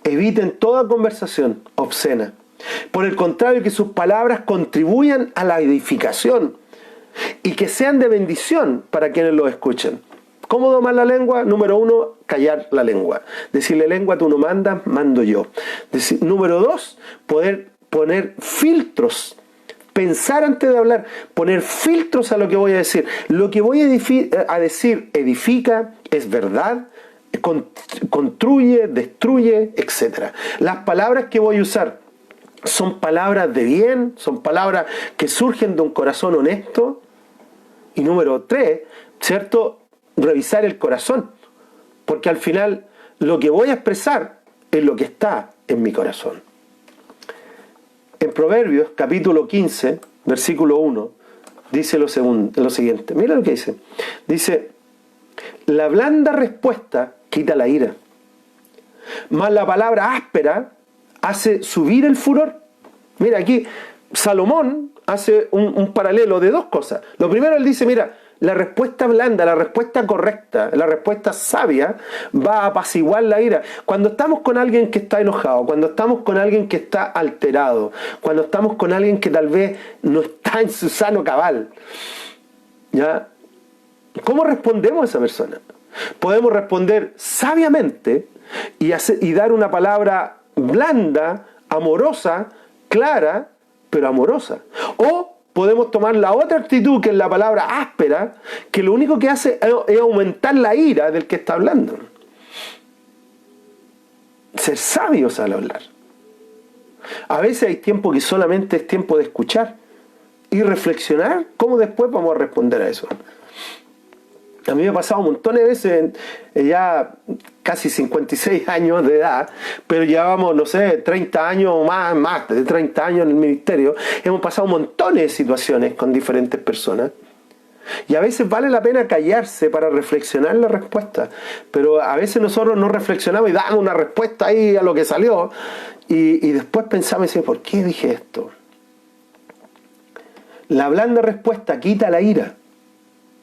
Eviten toda conversación obscena. Por el contrario, que sus palabras contribuyan a la edificación y que sean de bendición para quienes lo escuchen. ¿Cómo domar la lengua? Número 1, callar la lengua. Decirle: lengua, tú no mandas, mando yo. Número 2, poder poner filtros. Pensar antes de hablar, poner filtros a lo que voy a decir. Lo que voy a decir edifica, es verdad, construye, destruye, etc. Las palabras que voy a usar son palabras de bien, son palabras que surgen de un corazón honesto. Y número 3, ¿cierto? Revisar el corazón, porque al final lo que voy a expresar es lo que está en mi corazón. En Proverbios capítulo 15 versículo 1 dice lo siguiente, mira lo que dice: la blanda respuesta quita la ira, mas la palabra áspera hace subir el furor. Mira, aquí Salomón hace un paralelo de dos cosas. Lo primero, él dice: mira, la respuesta blanda, la respuesta correcta, la respuesta sabia va a apaciguar la ira. Cuando estamos con alguien que está enojado, cuando estamos con alguien que está alterado, cuando estamos con alguien que tal vez no está en su sano cabal, ¿ya? ¿Cómo respondemos a esa persona? Podemos responder sabiamente y dar una palabra blanda, amorosa, clara, pero amorosa. O podemos tomar la otra actitud, que es la palabra áspera, que lo único que hace es aumentar la ira del que está hablando. Ser sabios al hablar. A veces hay tiempo que solamente es tiempo de escuchar y reflexionar cómo después vamos a responder a eso. A mí me ha pasado montones de veces, ya casi 56 años de edad, pero llevamos, no sé, 30 años o más de 30 años en el ministerio. Hemos pasado montones de situaciones con diferentes personas. Y a veces vale la pena callarse para reflexionar la respuesta. Pero a veces nosotros no reflexionamos y damos una respuesta ahí a lo que salió. Y después pensamos y decimos, ¿por qué dije esto? La blanda respuesta quita la ira,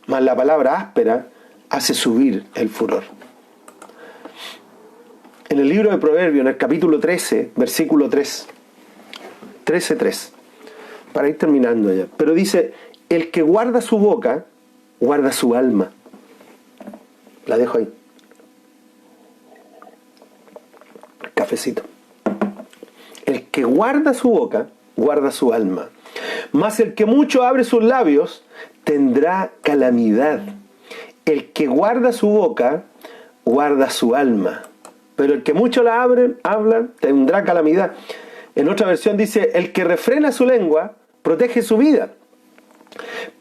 mas la palabra áspera hace subir el furor. En el libro de Proverbios, en el capítulo 13, versículo 3, 13:3, para ir terminando ya, pero dice, el que guarda su boca, guarda su alma. La dejo ahí. Cafecito. El que guarda su boca, guarda su alma. Mas el que mucho abre sus labios, tendrá calamidad. El que guarda su boca, guarda su alma. Pero el que mucho la habla, tendrá calamidad. En otra versión dice, el que refrena su lengua, protege su vida.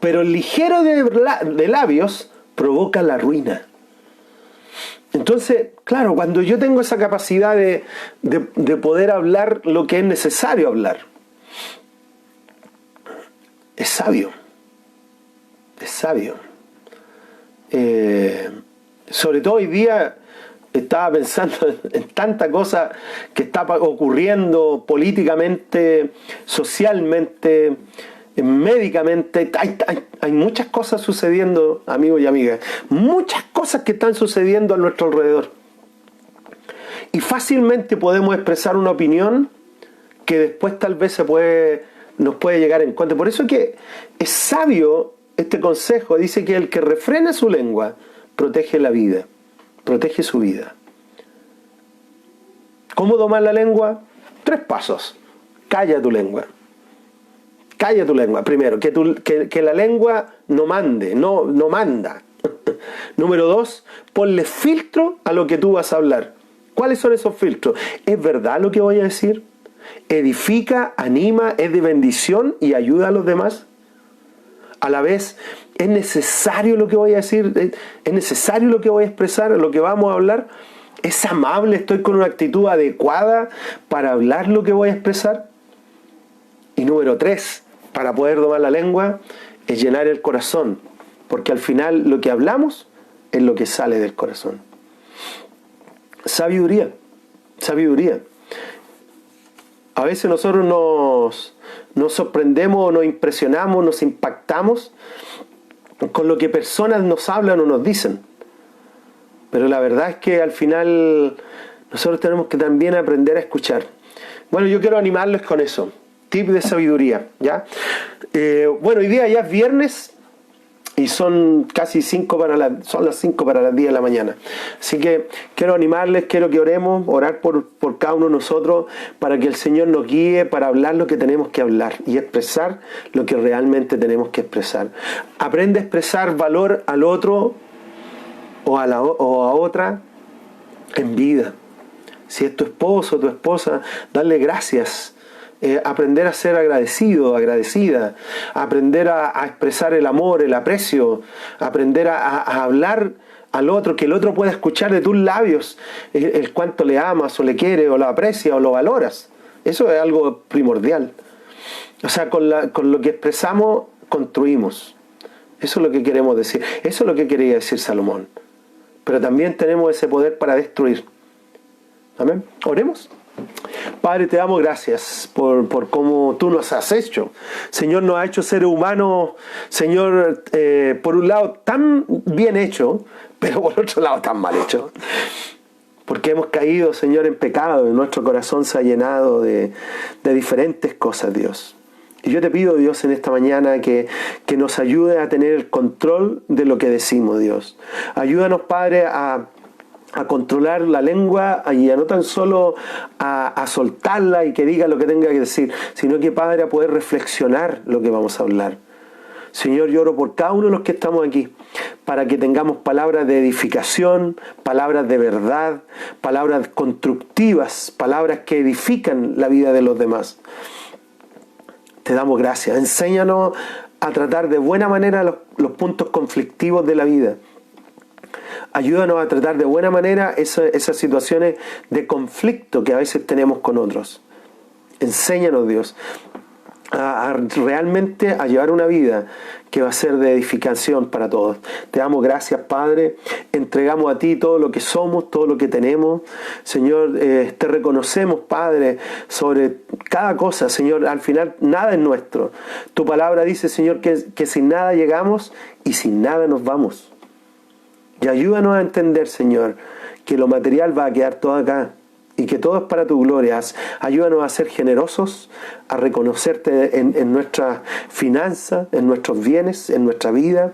Pero el ligero de labios, provoca la ruina. Entonces, claro, cuando yo tengo esa capacidad de poder hablar lo que es necesario hablar, es sabio. Es sabio. Sobre todo hoy día estaba pensando en tanta cosa que está ocurriendo políticamente, socialmente, médicamente. Hay muchas cosas sucediendo, amigos y amigas. Muchas cosas que están sucediendo a nuestro alrededor. Y fácilmente podemos expresar una opinión que después tal vez nos puede llegar en contra. Por eso es que es sabio este consejo. Dice que el que refrena su lengua protege la vida, protege su vida. ¿Cómo domar la lengua? 3 pasos. Calla tu lengua. Calla tu lengua. Primero, que la lengua no manda. Número 2, ponle filtro a lo que tú vas a hablar. ¿Cuáles son esos filtros? ¿Es verdad lo que voy a decir? ¿Edifica, anima, es de bendición y ayuda a los demás? A la vez, ¿es necesario lo que voy a decir? ¿Es necesario lo que voy a expresar, lo que vamos a hablar? ¿Es amable? ¿Estoy con una actitud adecuada para hablar lo que voy a expresar? Y número 3, para poder domar la lengua, es llenar el corazón. Porque al final lo que hablamos es lo que sale del corazón. Sabiduría. Sabiduría. A veces nosotros nos sorprendemos, nos impresionamos, nos impactamos con lo que personas nos hablan o nos dicen. Pero la verdad es que al final nosotros tenemos que también aprender a escuchar. Bueno, yo quiero animarles con eso. Tip de sabiduría, ¿ya? Bueno, hoy día ya es viernes y son casi son las 5 para las 10 de la mañana. Así que quiero animarles, quiero que orar por cada uno de nosotros para que el Señor nos guíe para hablar lo que tenemos que hablar y expresar lo que realmente tenemos que expresar. Aprende a expresar valor al otro o a otra en vida. Si es tu esposo o tu esposa, darle gracias. Aprender a ser agradecido, agradecida, aprender a expresar el amor, el aprecio, aprender a hablar al otro, que el otro pueda escuchar de tus labios el cuánto le amas o le quieres o lo aprecias o lo valoras. Eso es algo primordial. O sea, con lo que expresamos construimos. Eso es lo que queremos decir. Eso es lo que quería decir Salomón. Pero también tenemos ese poder para destruir. Amén. Oremos. Padre, te damos gracias por cómo tú nos has hecho. Señor, nos ha hecho seres humanos, Señor, por un lado tan bien hecho, pero por otro lado tan mal hecho. Porque hemos caído, Señor, en pecado, y nuestro corazón se ha llenado de diferentes cosas, Dios. Y yo te pido, Dios, en esta mañana que nos ayude a tener el control de lo que decimos, Dios. Ayúdanos, Padre, a a controlar la lengua y a no tan solo a soltarla y que diga lo que tenga que decir, sino que, Padre, a poder reflexionar lo que vamos a hablar. Señor, yo oro por cada uno de los que estamos aquí, para que tengamos palabras de edificación, palabras de verdad, palabras constructivas, palabras que edifican la vida de los demás. Te damos gracias. Enséñanos a tratar de buena manera los puntos conflictivos de la vida. Ayúdanos a tratar de buena manera esas situaciones de conflicto que a veces tenemos con otros. Enséñanos, Dios, realmente a llevar una vida que va a ser de edificación para todos. Te damos gracias, Padre. Entregamos a ti todo lo que somos, todo lo que tenemos. Señor, te reconocemos, Padre, sobre cada cosa. Señor, al final nada es nuestro. Tu palabra dice, Señor, que sin nada llegamos y sin nada nos vamos. Y ayúdanos a entender, Señor, que lo material va a quedar todo acá y que todo es para tu gloria. Ayúdanos a ser generosos, a reconocerte en nuestras finanzas, en nuestros bienes, en nuestra vida,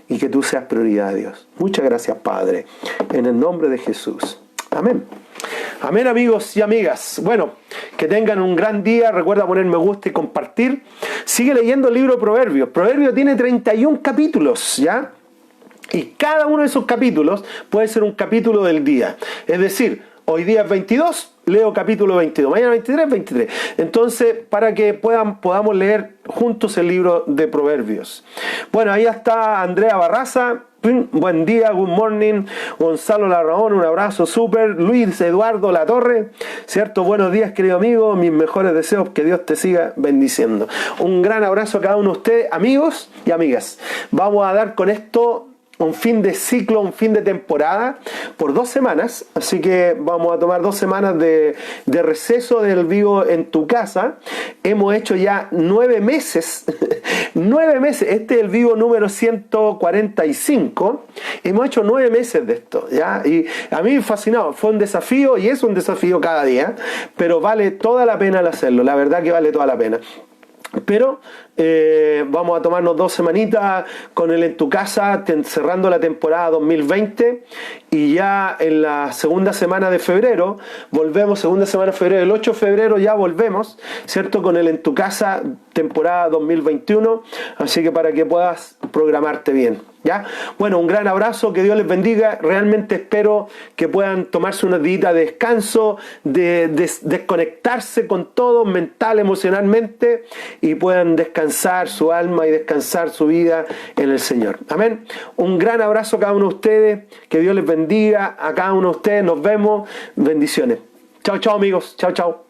y que tú seas prioridad, Dios. Muchas gracias, Padre, en el nombre de Jesús. Amén. Amén, amigos y amigas. Bueno, que tengan un gran día. Recuerda poner me gusta y compartir. Sigue leyendo el libro de Proverbios. Proverbios tiene 31 capítulos, ¿ya? Y cada uno de esos capítulos puede ser un capítulo del día. Es decir, hoy día es 22, leo capítulo 22. Mañana 23, 23. Entonces, para que podamos leer juntos el libro de Proverbios. Bueno, ahí está Andrea Barraza. Buen día, good morning. Gonzalo Larraón, un abrazo súper. Luis Eduardo Latorre, ¿cierto? Buenos días, querido amigo. Mis mejores deseos, que Dios te siga bendiciendo. Un gran abrazo a cada uno de ustedes, amigos y amigas. Vamos a dar con esto un fin de ciclo, un fin de temporada por 2 semanas, así que vamos a tomar 2 semanas de receso del Vivo en tu Casa. Hemos hecho ya 9 meses, 9 meses, este es el Vivo número 145, hemos hecho 9 meses de esto, ¿ya? Y a mí fascinado, fue un desafío y es un desafío cada día, pero vale toda la pena al hacerlo, la verdad que vale toda la pena. Pero vamos a tomarnos 2 semanitas con el En tu Casa, cerrando la temporada 2020, y ya en la segunda semana de febrero volvemos, el 8 de febrero ya volvemos, ¿cierto? Con el En tu Casa temporada 2021, así que para que puedas programarte bien, ¿ya? Bueno, un gran abrazo, que Dios les bendiga. Realmente espero que puedan tomarse unos días de descanso, de desconectarse con todo, mental, emocionalmente, y puedan descansar su alma y descansar su vida en el Señor. Amén. Un gran abrazo a cada uno de ustedes, que Dios les bendiga a cada uno de ustedes. Nos vemos. Bendiciones. Chao, chao, amigos. Chao, chao.